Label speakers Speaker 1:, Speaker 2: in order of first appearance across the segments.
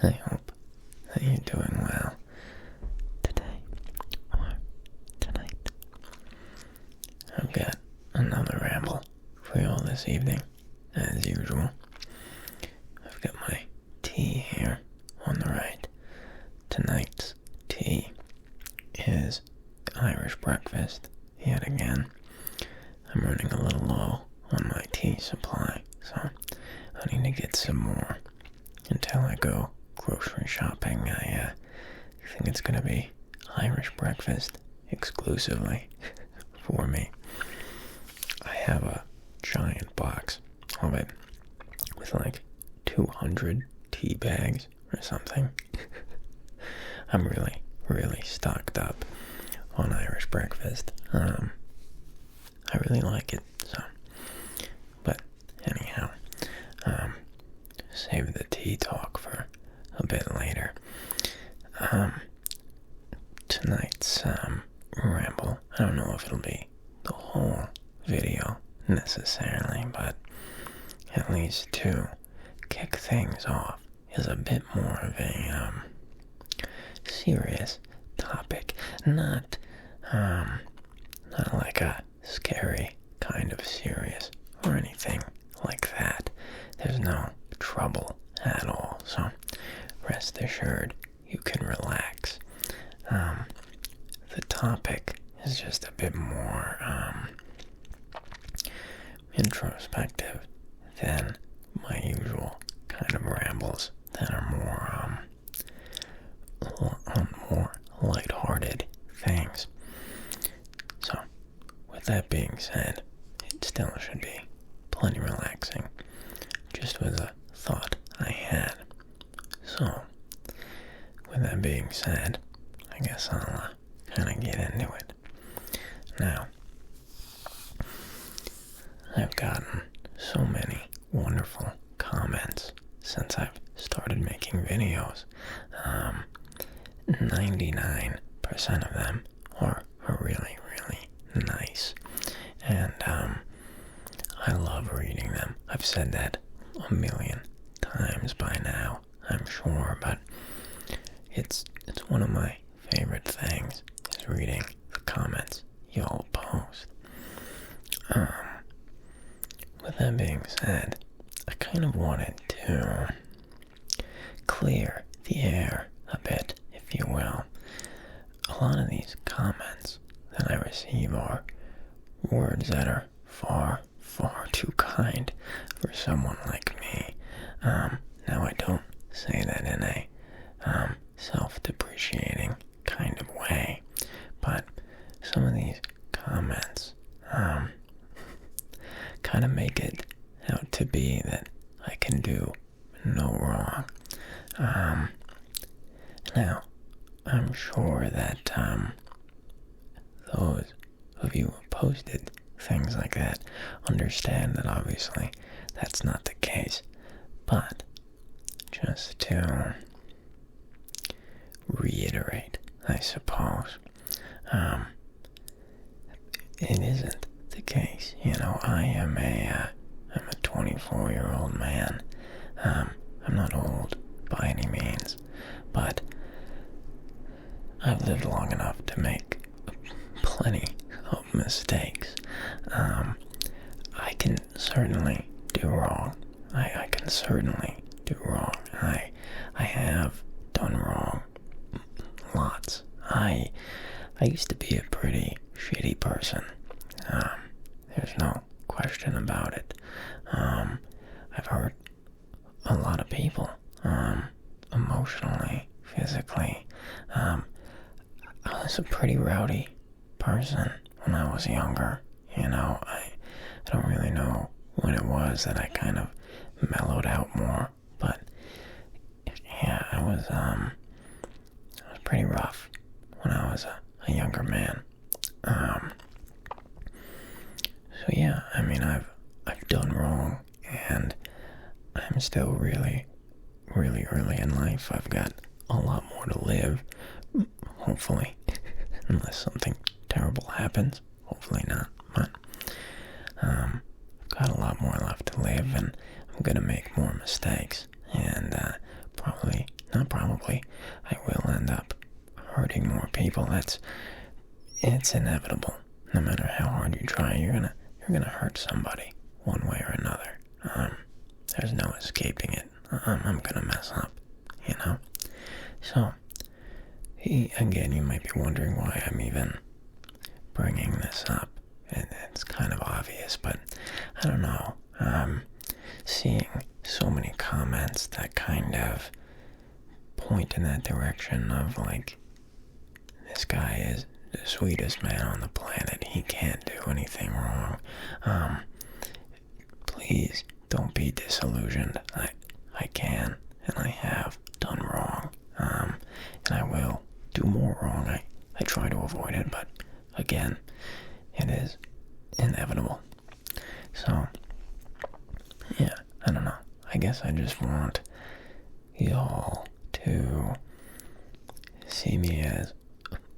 Speaker 1: I hope that you're doing well today or tonight. I've got another ramble for you all this evening, as usual. I've got my tea here on the right. Tonight's tea is Irish breakfast yet again. I'm running a little low on my tea supply, so I need to get some more until I go grocery shopping. I think it's going to be Irish breakfast exclusively for me. I have a giant box of it with like 200 tea bags or something. I'm really stocked up on Irish breakfast. I really like it, so. But anyhow, save the tea talk for a bit later. Tonight's ramble, I don't know if it'll be the whole video necessarily, but at least to kick things off is a bit more of a serious topic, not like a scary kind of serious or anything like that. There's no trouble at all, so rest assured you can relax. The topic is just a bit more introspective than my usual kind of rambles that are more lighthearted things. So, with that being said, it still should be plenty relaxing. Just was a thought I had. So, with that being said, I guess I'll kind of get into it. Now, I've gotten so many wonderful comments since I've started making videos. 99% of them are really nice, and I love reading them. I've said that a million times by now, I'm sure, but it's one of my favorite things is reading the comments y'all post. With that being said, I kind of wanted to clear the air a bit, if you will. A lot of these comments that I receive are words that are far too kind for someone like me. Now I don't say that in a self-depreciating kind of way, but some of these comments kind of make it out to be that I can do no wrong. Now, I'm sure that those of you who posted things like that understand that obviously that's not the case. But just to reiterate, I suppose, it isn't the case. You know, I'm a 24-year-old man. I'm not old by any means, but I've lived long enough to make plenty of mistakes. I can certainly do wrong. I can certainly do wrong. I have done wrong lots. I used to be a pretty shitty person. There's no question about it. I've hurt a lot of people, emotionally, physically. I was a pretty rowdy person when I was younger. You know, I don't really know when it was that I kind of mellowed out more, but yeah, I was pretty rough when I was a younger man. So yeah, I mean, I've done wrong, and I'm still really early in life. I've got a lot more to live, hopefully, unless something terrible happens. Hopefully not, but I've got a lot more left to live, and I'm gonna make more mistakes, and probably not probably, I will end up hurting more people. It's inevitable. No matter how hard you try, you're gonna hurt somebody one way or another. There's no escaping it. I'm gonna mess up, you know? So, again, you might be wondering why I'm even bringing this up. It's kind of obvious, but I don't know. Seeing so many comments that kind of point in that direction of like, this guy is the sweetest man on the planet. He can't do anything wrong. Please don't be disillusioned. I can and I have done wrong. And I will do more wrong. I try to avoid it, but again, it is inevitable. So, yeah, I don't know. I guess I just want y'all to see me as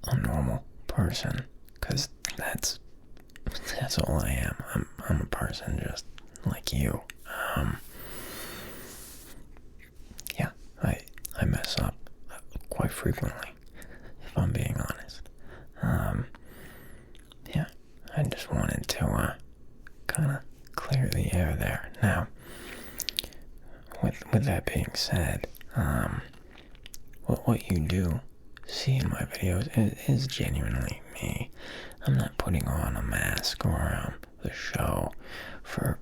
Speaker 1: a normal person, because that's all I am. I'm a person just like you. Yeah, I mess up quite frequently, if I'm being honest. Yeah, I just wanted to kind of clear the air there. Now, with that being said, what you do see in my videos is genuinely me. I'm not putting on a mask or a show for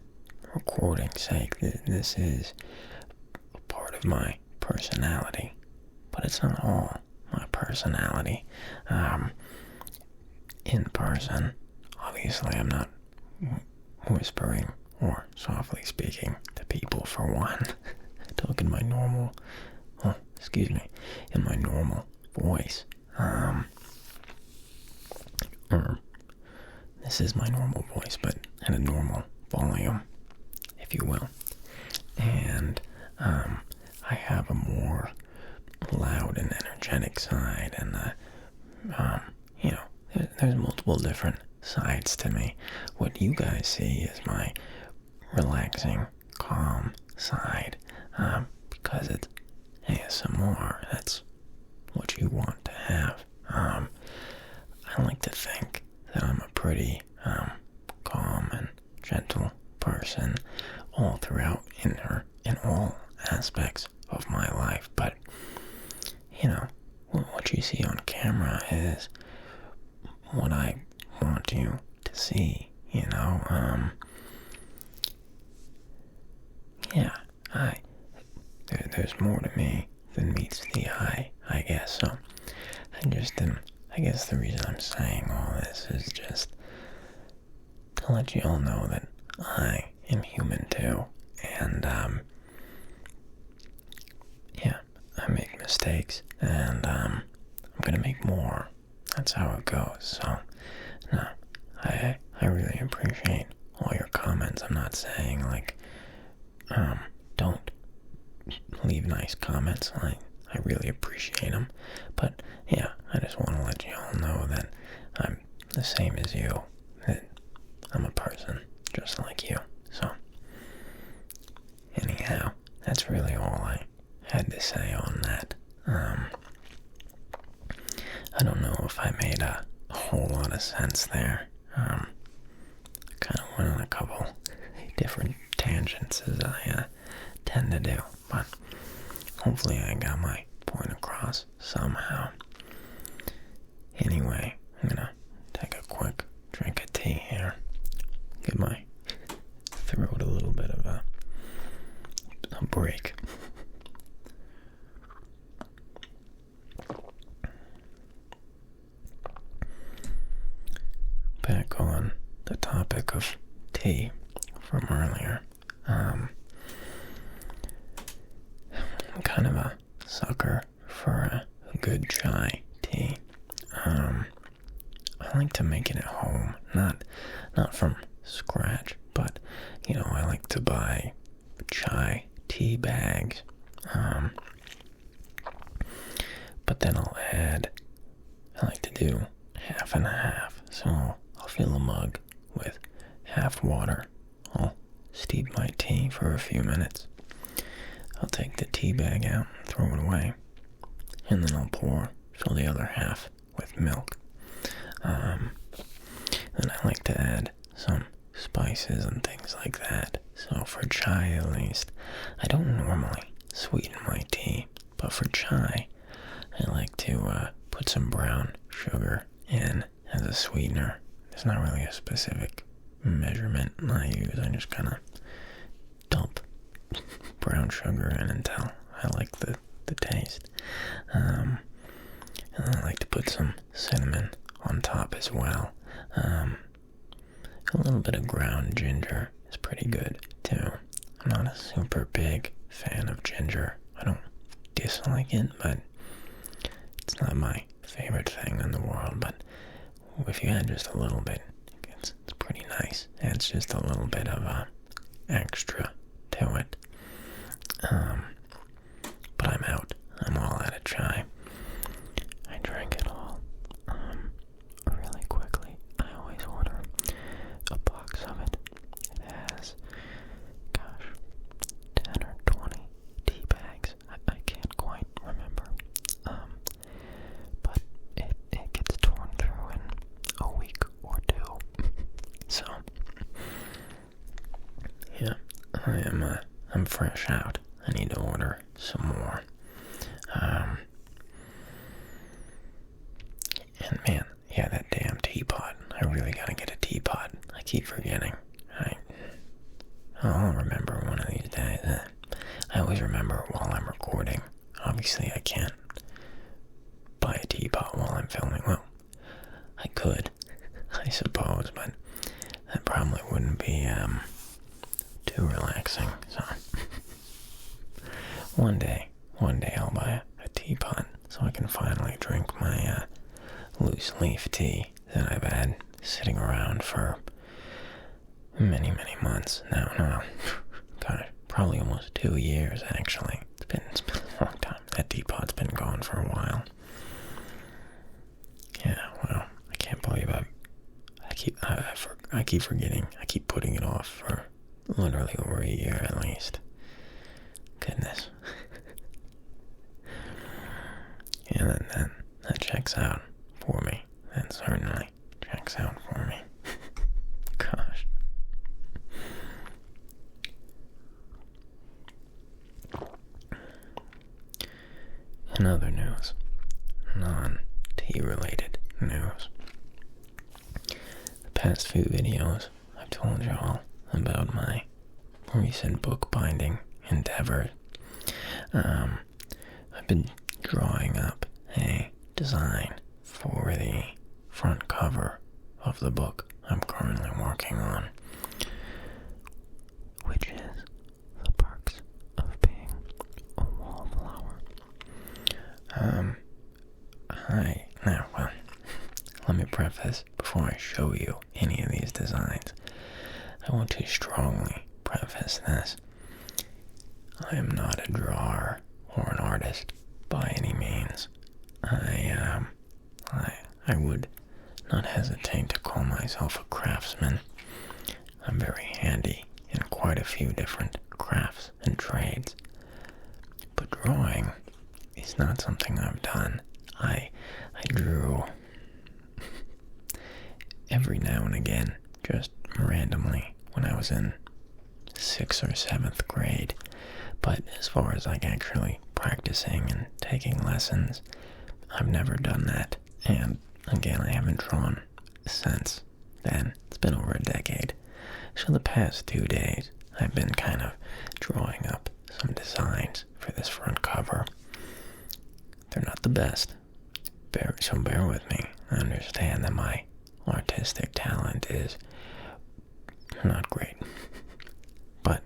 Speaker 1: recording's sake. This is a part of my personality, but it's not all my personality. In person, obviously I'm not whispering or softly speaking to people, for one. I talk in my normal, in my normal voice. Or this is my normal voice, but at a normal volume, if you will. And I have a more loud and energetic side, and there's multiple different sides to me. What you guys see is my relaxing, calm side, because it's ASMR. That's what you want to have. I like to think that I'm a pretty calm and gentle person all throughout in all aspects of my life, but what you see on camera is what I want you to see. Yeah, there's more to me than meets the eye, I guess. So I guess the reason I'm saying all this is just to let you all know that I am human too, and yeah, I make mistakes, and I'm gonna make more. That's how it goes. So, no, I really appreciate all your comments. I'm not saying like, don't leave nice comments. I really appreciate them, but yeah, I just want to let you all know that I'm the same as you, that I'm a person just like you. So, anyhow, that's really all I had to say on that. I don't know if I made a whole lot of sense there. I kind of went on a couple different tangents, as I tend to do, but hopefully I got my point across somehow. Anyway, I'm gonna take a quick drink of tea here, give my throat a little bit of a break. Back on the topic of tea from earlier. I'm kind of a sucker for a good chai tea. I like to make it at home, not from scratch, but I like to buy chai tea bags. But then I like to do half and half. So I'll fill a mug with half water. I'll steep my tea for a few minutes. I'll take the tea bag out and throw it away. and then I'll fill the other half with milk. Then I like to add some spices and things like that. So for chai at least, I don't normally sweeten my tea, but for chai, I like to put some brown sugar in as a sweetener. There's not really a specific measurement I use. I just kind of dump brown sugar in until I like the taste. And I like to put some cinnamon on top as well. A little bit of ground ginger is pretty good too. I'm not a super big fan of ginger. I don't dislike it, but it's not my favorite thing in the world. But if you add just a little bit, it's pretty nice. Adds just a little bit of extra to it. But I'm out. I'm all out of chai. I drink it all really quickly. I always order a box of it. It has, 10 or 20 tea bags. I can't quite remember. But it gets torn through in a week or two. So, yeah, I'm fresh out. I need to order some more. And man, yeah, that damn teapot. I really gotta get a teapot. I keep forgetting. I'll remember one of these days. I always remember while I'm recording. Obviously, I can't buy a teapot while I'm filming. Well, I could, I suppose, but that probably wouldn't be too relaxing. So one day I'll buy a teapot so I can finally drink my loose leaf tea that I've had sitting around for many months now. No, gosh, probably almost 2 years actually. It's been a long time. That teapot's been gone for a while. Yeah, well, I can't believe I keep forgetting. I keep putting it off for literally over a year at least. Goodness. Yeah, that checks out for me. That certainly checks out for me. Gosh. In other news, non-tea related news. The past few videos, I've told y'all about my recent bookbinding endeavor. I've been drawing up a design for the front cover of the book I'm currently working on, which is The Perks of Being a Wallflower. Let me preface, before I show you any of these designs, I want to strongly preface this. I am not a drawer or an artist by any means. I would not hesitate to call myself a craftsman. I'm very handy in quite a few different crafts and trades. But drawing is not something I've done. I drew every now and again, just randomly, when I was in 6th or 7th grade. But as far as like actually practicing and taking lessons, I've never done that. And again, I haven't drawn since then. It's been over a decade. So the past 2 days, I've been kind of drawing up some designs for this front cover. They're not the best, so bear with me. I understand that my artistic talent is not great. But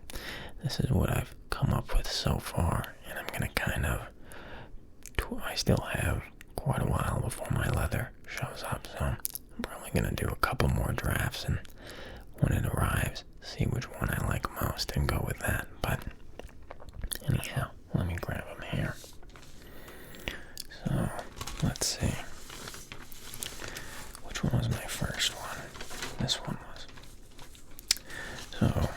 Speaker 1: this is what I've come up with so far, and I'm gonna I still have quite a while before my leather shows up, so I'm probably gonna do a couple more drafts, and when it arrives, see which one I like most and go with that. But anyhow, let me grab them here. So, let's see. Which one was my first one? This one was. So,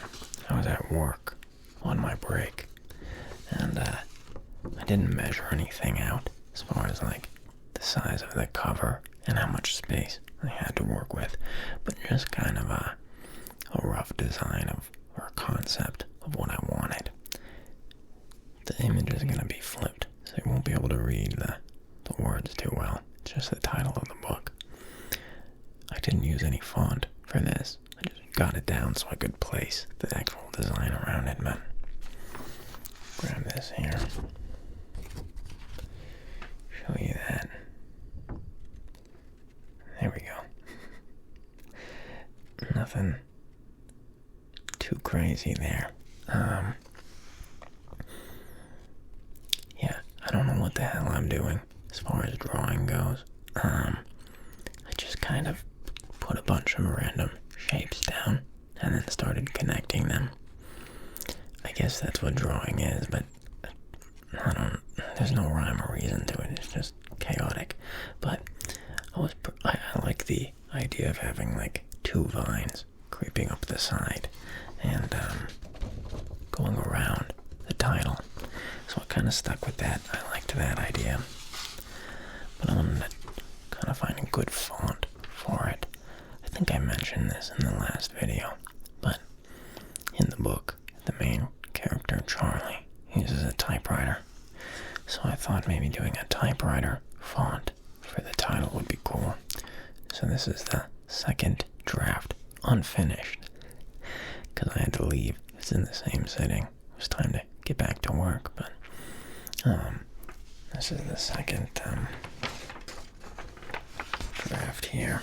Speaker 1: I was at work on my break, and I didn't measure anything out, as far as like the size of the cover and how much space I had to work with, but just kind of a rough design of, or a concept of what I wanted. The image is going to be flipped, so you won't be able to read the words too well. It's just the title of the book. I didn't use any font for this. I just got it down so I could place the actual design around it, but grab this here. Show you that. There we go. Nothing too crazy there. Yeah, I don't know what the hell I'm doing as far as drawing goes. I just kind of put a bunch of random shapes down and then started connecting them. I guess that's what drawing is, but there's no rhyme or reason to it. It's just chaotic. But I like the idea of having like two vines creeping up the side and going around the title. So I kind of stuck with that. I liked that idea. But I wanted to kind of find a good font for it. I think I mentioned this in the last video, but in the book, the main character, Charlie, uses a typewriter. So I thought maybe doing a typewriter font for the title would be cool. So this is the second draft, unfinished, because I had to leave. It's in the same sitting. It was time to get back to work, but this is the second draft here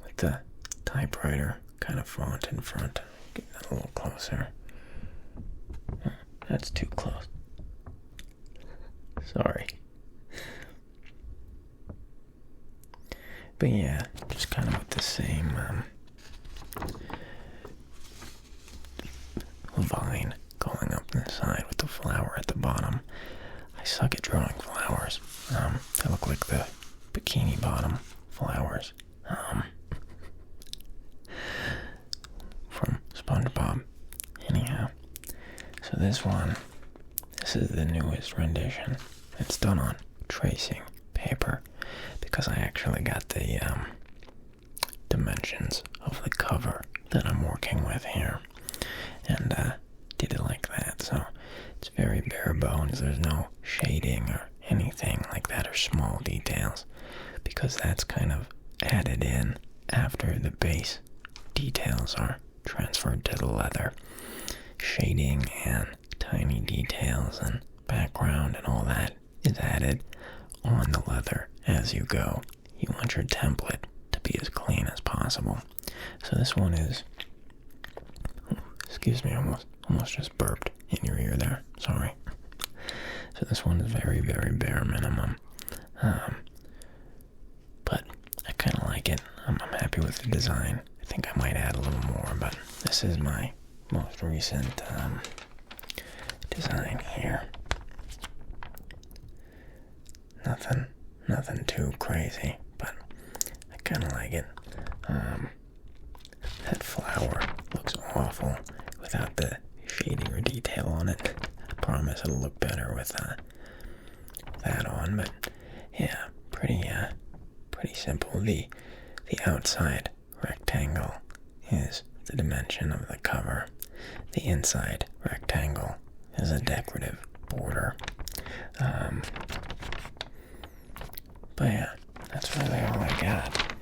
Speaker 1: with the typewriter kind of font in front. Get that a little closer. That's too close. Sorry. But yeah, just kind of with the same vine going up the side with the flower at the bottom. I suck at drawing flowers. They look like the Bikini Bottom flowers from SpongeBob. Anyhow, so this is the newest rendition. It's done on tracing paper because I actually got the dimensions of the cover that I'm working with here, and did it like that. So it's very bare bones. There's no shading or anything like that, or small details, because that's kind of added in after the base details are transferred to the leather. Shading and tiny details and background and all that is added on the leather as you go. You want your template to be as clean as possible. So this one is, excuse me, almost just burped in your ear there. Sorry. So this one is very, very bare minimum. But I kind of like it. I'm happy with the design. I think I might add a little more, but this is my most recent design here. Nothing too crazy, but I kind of like it. That flower looks awful without the shading or detail on it. I promise it'll look better with that on, but yeah, pretty simple. The outside rectangle is the dimension of the cover. The inside rectangle is a decorative border. But yeah, that's really all I got.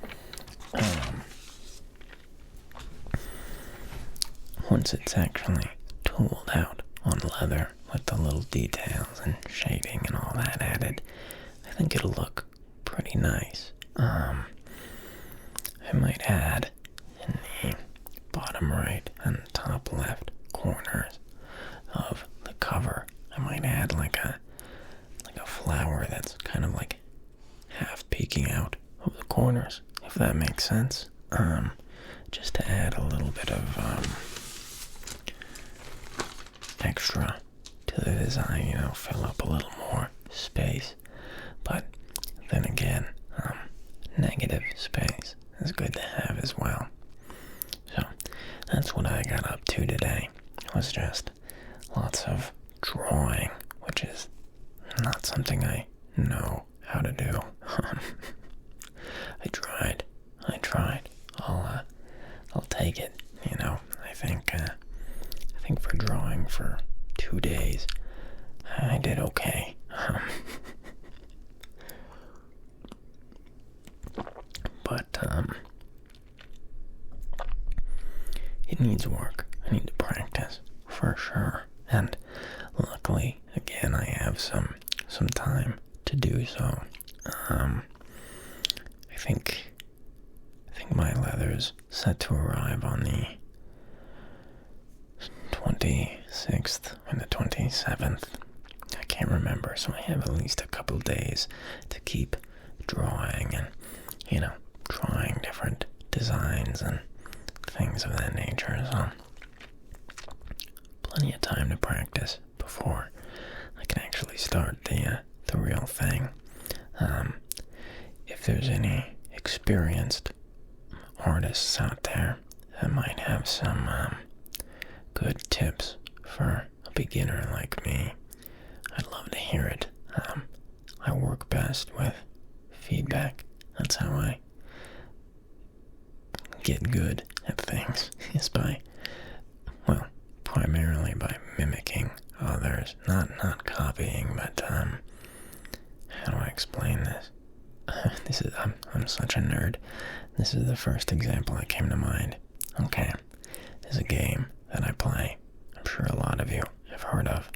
Speaker 1: Once it's actually tooled out on leather with the little details and shading and all that added, I think it'll look pretty nice. I might add in the bottom right and top left corners of the cover, I might add like a flower that's kind of like half peeking out of the corners, if that makes sense. Just to add a little bit of extra to the design, fill up a little more space. But then again, negative space is good to have as well. So that's what I got up to today. It was just lots of drawing which is not something I know how to do. I tried. I'll take it. I think for drawing for 2 days, I did okay. But it needs work. I need to practice for sure. And luckily, again, I have some time to do so. I think my leather's set to arrive on the 26th and the 27th. I can't remember, so I have at least a couple days to keep drawing and, trying different designs and things of that nature. So, plenty of time to practice before I can actually start the real thing. If there's any experienced artists out there that might have some good tips for a beginner like me, I'd love to hear it. I work best with feedback. That's how I get good at things, is primarily by mimicking others, not copying, but how do I explain this? I'm such a nerd. This is the first example that came to mind. Okay, there's a game that I play, I'm sure a lot of you have heard of,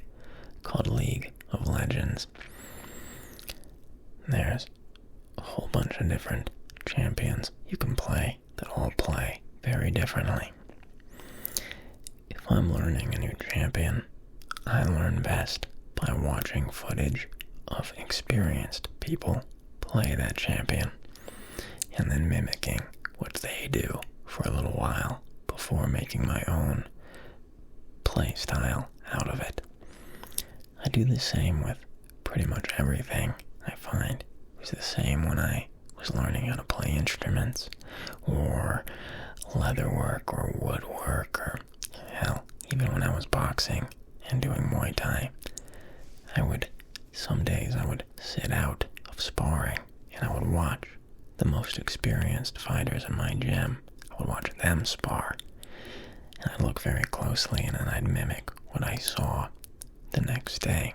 Speaker 1: called League of Legends. There's a whole bunch of different champions you can play that all play very differently. If I'm learning a new champion, I learn best by watching footage of experienced people play that champion and then mimicking what they do for a little while before making my own play style out of it. I do the same with pretty much everything. I find it was the same when I was learning how to play instruments or leatherwork or woodwork, or hell, even when I was boxing and doing Muay Thai. Some days I would sit out of sparring and I would watch the most experienced fighters in my gym. I would watch them spar, and I'd look very closely and then I'd mimic what I saw the next day,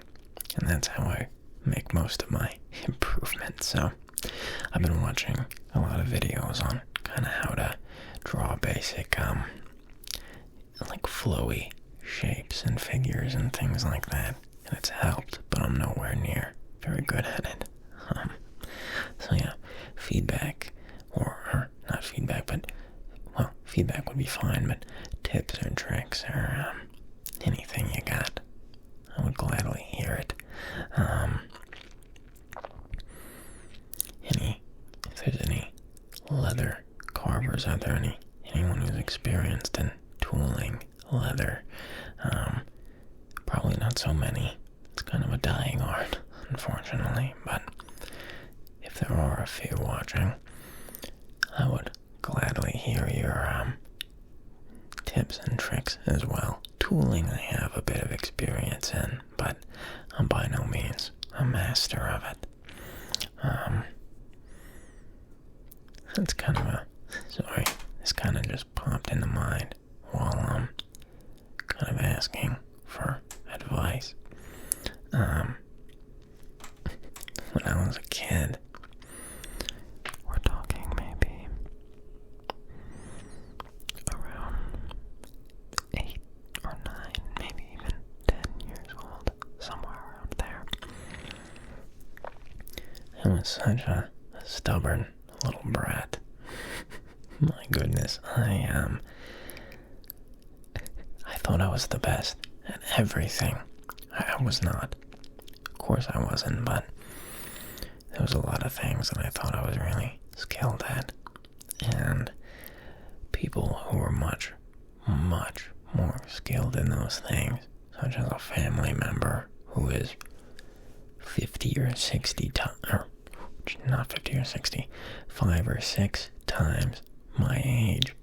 Speaker 1: and that's how I make most of my improvements. So I've been watching a lot of videos on kind of how to draw basic like flowy shapes and figures and things like that, and it's helped, but I'm nowhere near very good at it. So yeah, feedback, or not feedback, but feedback would be fine, but tips or tricks or anything you got, I would gladly hear it. If there's any leather carvers out there, anyone who's experienced in tooling leather, probably not so many. It's kind of a dying art, unfortunately, but if there are a few watching, I would gladly hear your tips and tricks as well. Tooling I have a bit of experience in, but I'm by no means a master of it. This kind of just popped into mind while I'm kind of asking for advice. When I was a kid, we're talking maybe around 8 or 9, maybe even 10 years old, somewhere around there. I was such a stubborn little brat. My goodness, I thought I was the best at everything. I was not. Of course I wasn't, but there was a lot of things that I thought I was really skilled at. And people who were much, much more skilled in those things, such as a family member who is 50 or 60 times, or not 50 or 60, 5 or 6 times my age,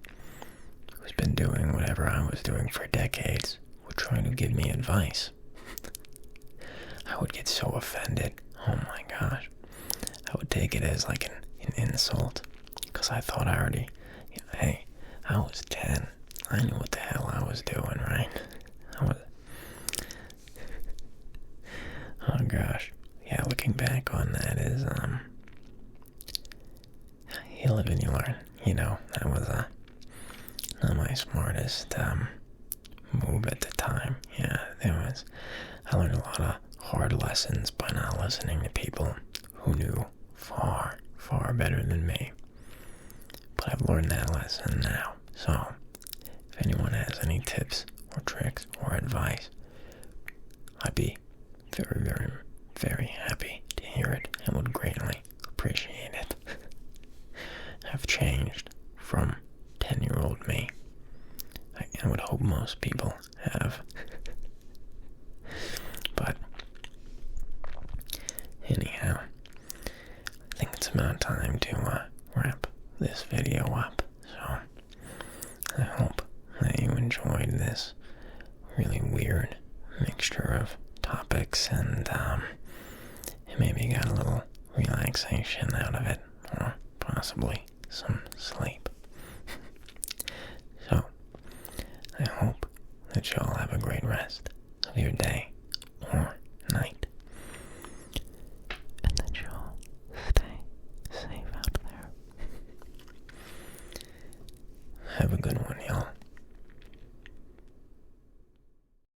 Speaker 1: who's been doing whatever I was doing for decades, would try to give me advice. would get so offended. Oh my gosh. I would take it as like an insult. Because I thought I already, hey, I was 10. I knew what the hell I was doing, right? Oh gosh. Yeah, looking back on that is, you live and you learn. You know, that was, not my smartest, move at the time. Yeah, I learned a lot of hard lessons by not listening to people who knew far, far better than me. But I've learned that lesson now. So, if anyone has any tips or tricks or advice, I'd be very, very, very happy to hear it and would greatly appreciate it. I've changed from 10-year-old me. I would hope most people have. But, anyhow, I think it's about time to wrap this video up. So, I hope that you enjoyed this really weird mixture of topics and maybe got a little relaxation out of it, or possibly some sleep. So, I hope that you all have a great rest of your day or night, and that you all stay safe out there. Have a good one.